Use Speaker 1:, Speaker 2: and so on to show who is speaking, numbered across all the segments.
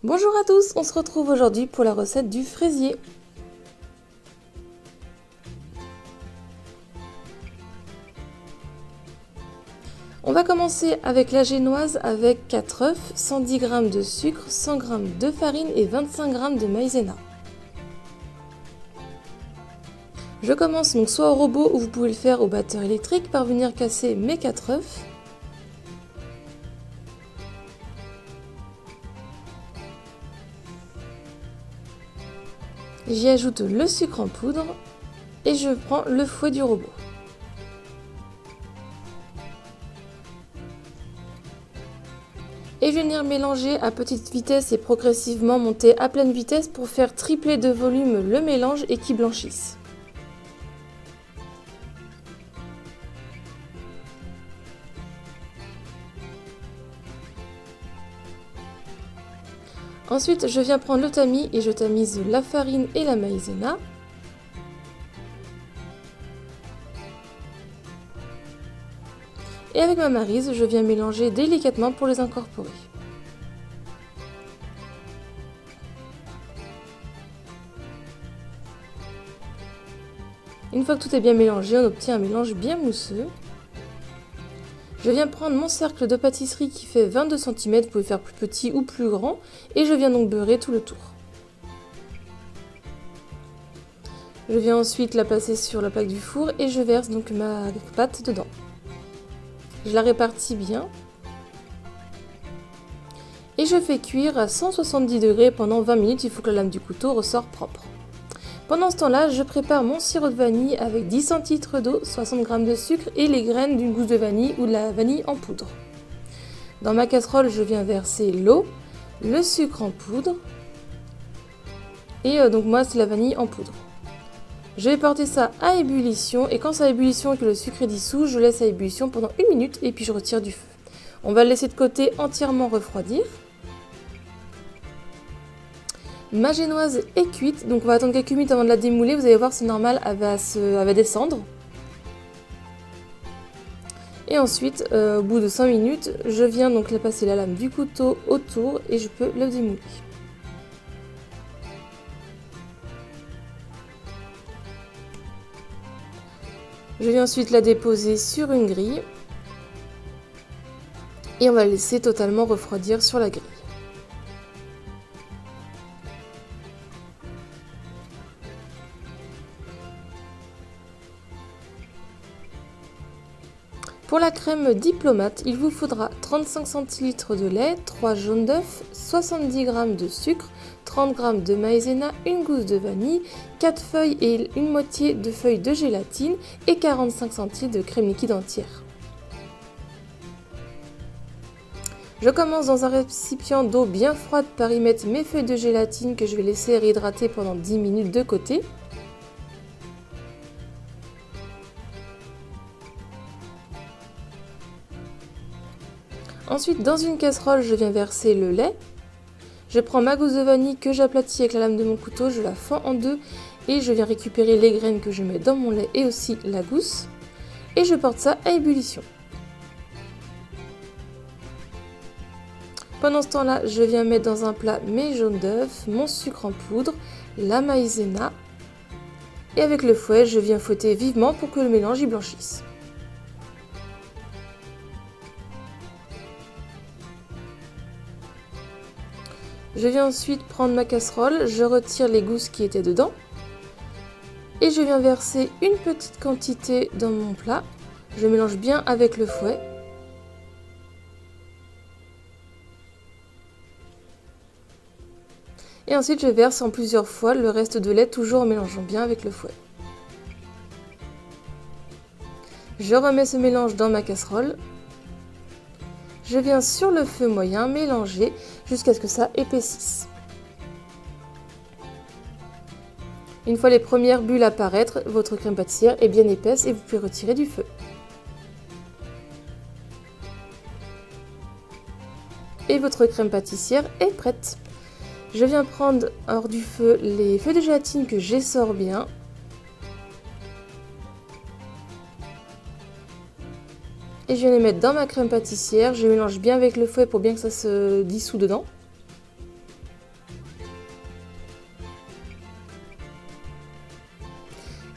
Speaker 1: Bonjour à tous, on se retrouve aujourd'hui pour la recette du fraisier. On va commencer avec la génoise avec 4 œufs, 110 g de sucre, 100 g de farine et 25 g de maïzena. Je commence donc soit au robot ou vous pouvez le faire au batteur électrique par venir casser mes 4 œufs. J'y ajoute le sucre en poudre et je prends le fouet du robot. Et je vais venir mélanger à petite vitesse et progressivement monter à pleine vitesse pour faire tripler de volume le mélange et qu'il blanchisse. Ensuite, je viens prendre le tamis et je tamise la farine et la maïzena. Et avec ma maryse, je viens mélanger délicatement pour les incorporer. Une fois que tout est bien mélangé, on obtient un mélange bien mousseux. Je viens prendre mon cercle de pâtisserie qui fait 22 cm, vous pouvez faire plus petit ou plus grand, et je viens donc beurrer tout le tour. Je viens ensuite la placer sur la plaque du four et je verse donc ma pâte dedans. Je la répartis bien et je fais cuire à 170 degrés pendant 20 minutes, il faut que la lame du couteau ressorte propre. Pendant ce temps-là, je prépare mon sirop de vanille avec 10 centilitres d'eau, 60 g de sucre et les graines d'une gousse de vanille ou de la vanille en poudre. Dans ma casserole, je viens verser l'eau, le sucre en poudre et donc moi c'est la vanille en poudre. Je vais porter ça à ébullition et quand c'est à ébullition et que le sucre est dissous, je laisse à ébullition pendant 1 minute et puis je retire du feu. On va le laisser de côté entièrement refroidir. Ma génoise est cuite, donc on va attendre quelques minutes avant de la démouler. Vous allez voir, c'est normal, elle va descendre. Et ensuite, au bout de 5 minutes, je viens donc la passer la lame du couteau autour et je peux le démouler. Je viens ensuite la déposer sur une grille et on va la laisser totalement refroidir sur la grille. Pour la crème diplomate, il vous faudra 35 centilitres de lait, 3 jaunes d'œufs, 70 g de sucre, 30 g de maïzena, une gousse de vanille, 4 feuilles et une moitié de feuilles de gélatine et 45 centilitres de crème liquide entière. Je commence dans un récipient d'eau bien froide par y mettre mes feuilles de gélatine que je vais laisser réhydrater pendant 10 minutes de côté. Ensuite, dans une casserole, je viens verser le lait. Je prends ma gousse de vanille que j'aplatis avec la lame de mon couteau, je la fends en deux et je viens récupérer les graines que je mets dans mon lait et aussi la gousse. Et je porte ça à ébullition. Pendant ce temps-là, je viens mettre dans un plat mes jaunes d'œufs, mon sucre en poudre, la maïzena. Et avec le fouet, je viens fouetter vivement pour que le mélange y blanchisse. Je viens ensuite prendre ma casserole, je retire les gousses qui étaient dedans et je viens verser une petite quantité dans mon plat. Je mélange bien avec le fouet. Et ensuite je verse en plusieurs fois le reste de lait, toujours en mélangeant bien avec le fouet. Je remets ce mélange dans ma casserole. Je viens sur le feu moyen mélanger jusqu'à ce que ça épaississe. Une fois les premières bulles apparaître, votre crème pâtissière est bien épaisse et vous pouvez retirer du feu. Et votre crème pâtissière est prête. Je viens prendre hors du feu les feuilles de gélatine que j'essore bien. Et je viens les mettre dans ma crème pâtissière. Je mélange bien avec le fouet pour bien que ça se dissout dedans.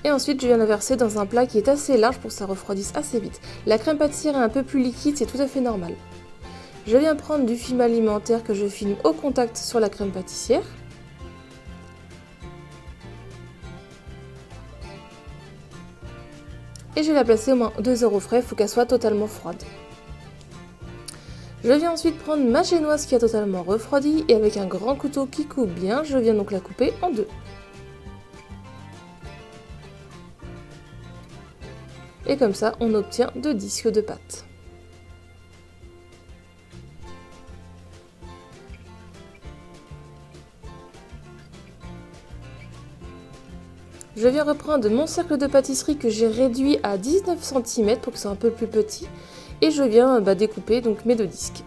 Speaker 1: Et ensuite, je viens la verser dans un plat qui est assez large pour que ça refroidisse assez vite. La crème pâtissière est un peu plus liquide, c'est tout à fait normal. Je viens prendre du film alimentaire que je filme au contact sur la crème pâtissière. Et je vais la placer au moins 2 heures au frais, il faut qu'elle soit totalement froide. Je viens ensuite prendre ma génoise qui a totalement refroidi et avec un grand couteau qui coupe bien, je viens donc la couper en deux. Et comme ça, on obtient 2 disques de pâte. Je viens reprendre mon cercle de pâtisserie que j'ai réduit à 19 cm pour que ce soit un peu plus petit. Et je viens découper donc mes 2 disques.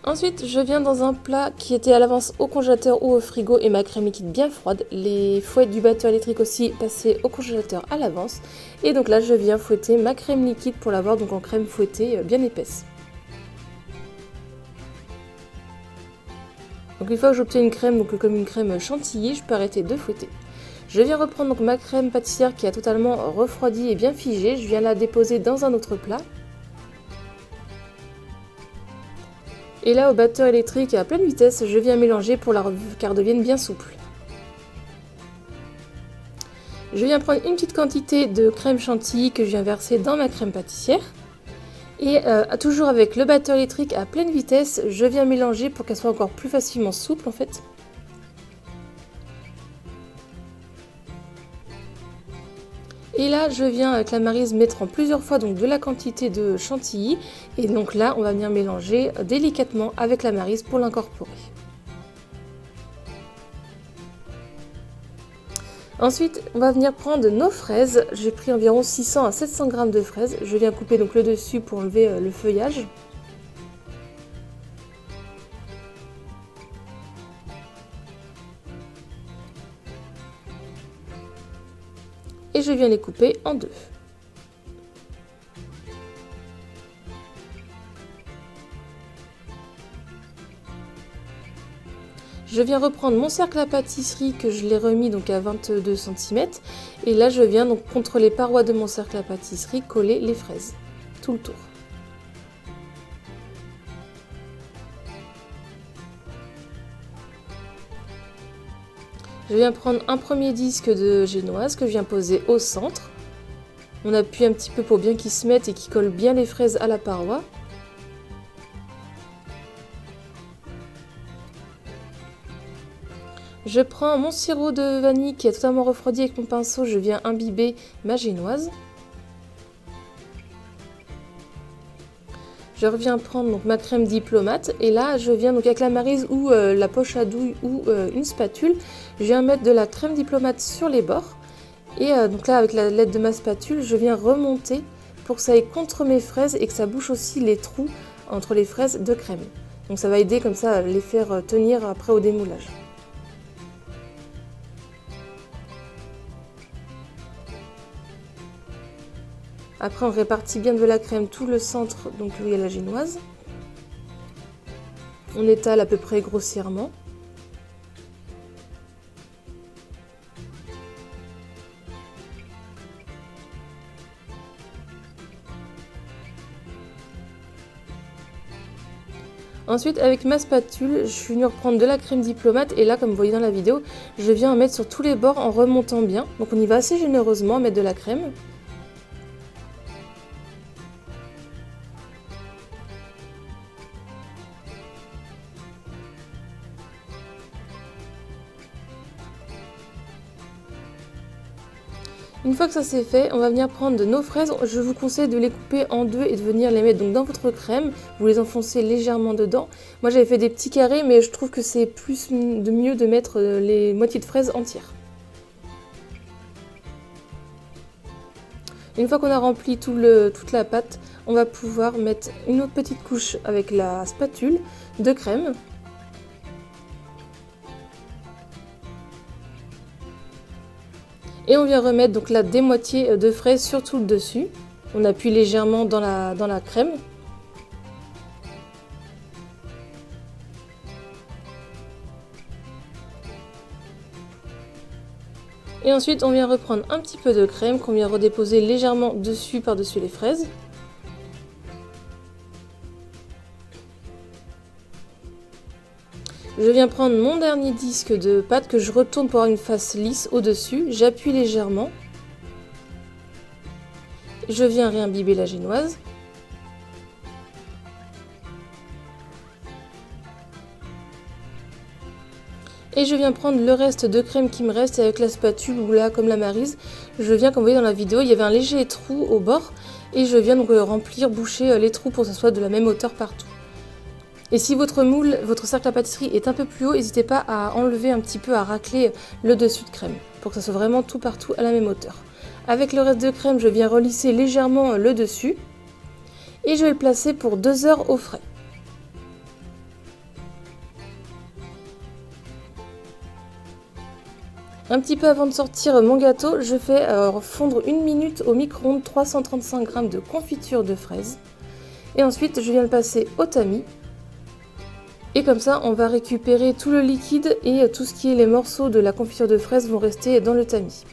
Speaker 1: Ensuite, je viens dans un plat qui était à l'avance au congélateur ou au frigo et ma crème liquide bien froide. Les fouettes du batteur électrique aussi passées au congélateur à l'avance. Et donc là, je viens fouetter ma crème liquide pour l'avoir donc en crème fouettée bien épaisse. Donc une fois que j'obtiens une crème, donc comme une crème chantilly, je peux arrêter de fouetter. Je viens reprendre donc ma crème pâtissière qui a totalement refroidi et bien figé. Je viens la déposer dans un autre plat. Et là, au batteur électrique à pleine vitesse, je viens mélanger pour qu'elle devienne bien souple. Je viens prendre une petite quantité de crème chantilly que je viens verser dans ma crème pâtissière. Et toujours avec le batteur électrique à pleine vitesse, je viens mélanger pour qu'elle soit encore plus facilement souple en fait. Et là, je viens avec la maryse mettre en plusieurs fois donc de la quantité de chantilly. Et donc là, on va venir mélanger délicatement avec la maryse pour l'incorporer. Ensuite, on va venir prendre nos fraises. J'ai pris environ 600 à 700 g de fraises. Je viens couper donc le dessus pour enlever le feuillage. Et je viens les couper en deux. Je viens reprendre mon cercle à pâtisserie que je l'ai remis donc à 22 cm. Et là, je viens donc contre les parois de mon cercle à pâtisserie coller les fraises, tout le tour. Je viens prendre un premier disque de génoise que je viens poser au centre. On appuie un petit peu pour bien qu'il se mette et qu'il colle bien les fraises à la paroi. Je prends mon sirop de vanille qui est totalement refroidi avec mon pinceau, je viens imbiber ma génoise. Je reviens prendre donc ma crème diplomate et là je viens donc avec la maryse ou la poche à douille ou une spatule, je viens mettre de la crème diplomate sur les bords et donc là avec l'aide de ma spatule je viens remonter pour que ça aille contre mes fraises et que ça bouche aussi les trous entre les fraises de crème. Donc ça va aider comme ça à les faire tenir après au démoulage. Après, on répartit bien de la crème tout le centre, donc où il y a la génoise. On étale à peu près grossièrement. Ensuite, avec ma spatule, je suis venue reprendre de la crème diplomate et là, comme vous voyez dans la vidéo, je viens en mettre sur tous les bords en remontant bien. Donc on y va assez généreusement à mettre de la crème. Une fois que ça c'est fait, on va venir prendre nos fraises. Je vous conseille de les couper en deux et de venir les mettre donc dans votre crème. Vous les enfoncez légèrement dedans. Moi j'avais fait des petits carrés, mais je trouve que c'est mieux de mettre les moitiés de fraises entières. Une fois qu'on a rempli toute la pâte, on va pouvoir mettre une autre petite couche avec la spatule de crème. Et on vient remettre donc là des moitiés de fraises sur tout le dessus. On appuie légèrement dans la crème. Et ensuite, on vient reprendre un petit peu de crème qu'on vient redéposer légèrement dessus par-dessus les fraises. Je viens prendre mon dernier disque de pâte que je retourne pour avoir une face lisse au-dessus. J'appuie légèrement. Je viens réimbiber la génoise. Et je viens prendre le reste de crème qui me reste avec la spatule ou là comme la Maryse. Je viens, comme vous voyez dans la vidéo, il y avait un léger trou au bord. Et je viens donc remplir, boucher les trous pour que ce soit de la même hauteur partout. Et si votre moule, votre cercle à pâtisserie est un peu plus haut, n'hésitez pas à enlever un petit peu, à racler le dessus de crème. Pour que ça soit vraiment tout partout à la même hauteur. Avec le reste de crème, je viens relisser légèrement le dessus. Et je vais le placer pour 2 heures au frais. Un petit peu avant de sortir mon gâteau, je fais fondre 1 minute au micro-ondes 335 g de confiture de fraises. Et ensuite, je viens le passer au tamis. Et comme ça, on va récupérer tout le liquide et tout ce qui est les morceaux de la confiture de fraises vont rester dans le tamis.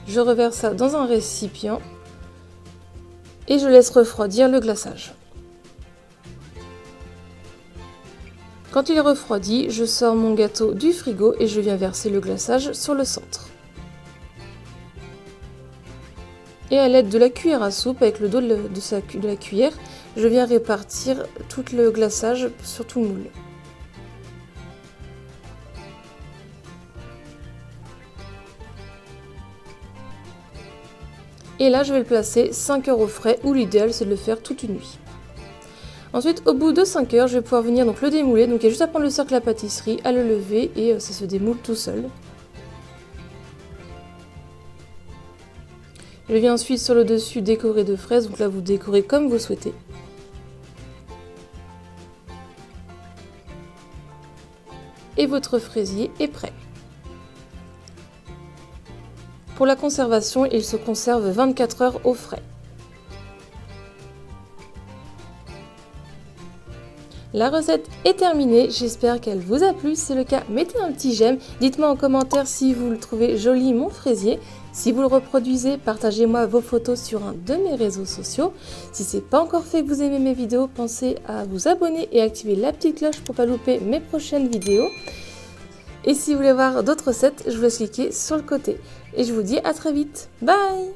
Speaker 1: Je reverse ça dans un récipient et je laisse refroidir le glaçage. Quand il est refroidi, je sors mon gâteau du frigo et je viens verser le glaçage sur le centre. Et à l'aide de la cuillère à soupe, avec le dos de la cuillère, je viens répartir tout le glaçage sur tout le moule. Et là, je vais le placer 5 heures au frais, ou l'idéal c'est de le faire toute une nuit. Ensuite, au bout de 5 heures, je vais pouvoir venir donc le démouler. Donc il y a juste à prendre le cercle à pâtisserie, à le lever et ça se démoule tout seul. Je viens ensuite sur le dessus décorer de fraises. Donc là, vous décorez comme vous souhaitez. Et votre fraisier est prêt. Pour la conservation, il se conserve 24 heures au frais. La recette est terminée, j'espère qu'elle vous a plu. Si c'est le cas, mettez un petit j'aime. Dites-moi en commentaire si vous le trouvez joli, mon fraisier. Si vous le reproduisez, partagez-moi vos photos sur un de mes réseaux sociaux. Si ce n'est pas encore fait que vous aimez mes vidéos, pensez à vous abonner et activer la petite cloche pour ne pas louper mes prochaines vidéos. Et si vous voulez voir d'autres recettes, je vous laisse cliquer sur le côté. Et je vous dis à très vite. Bye!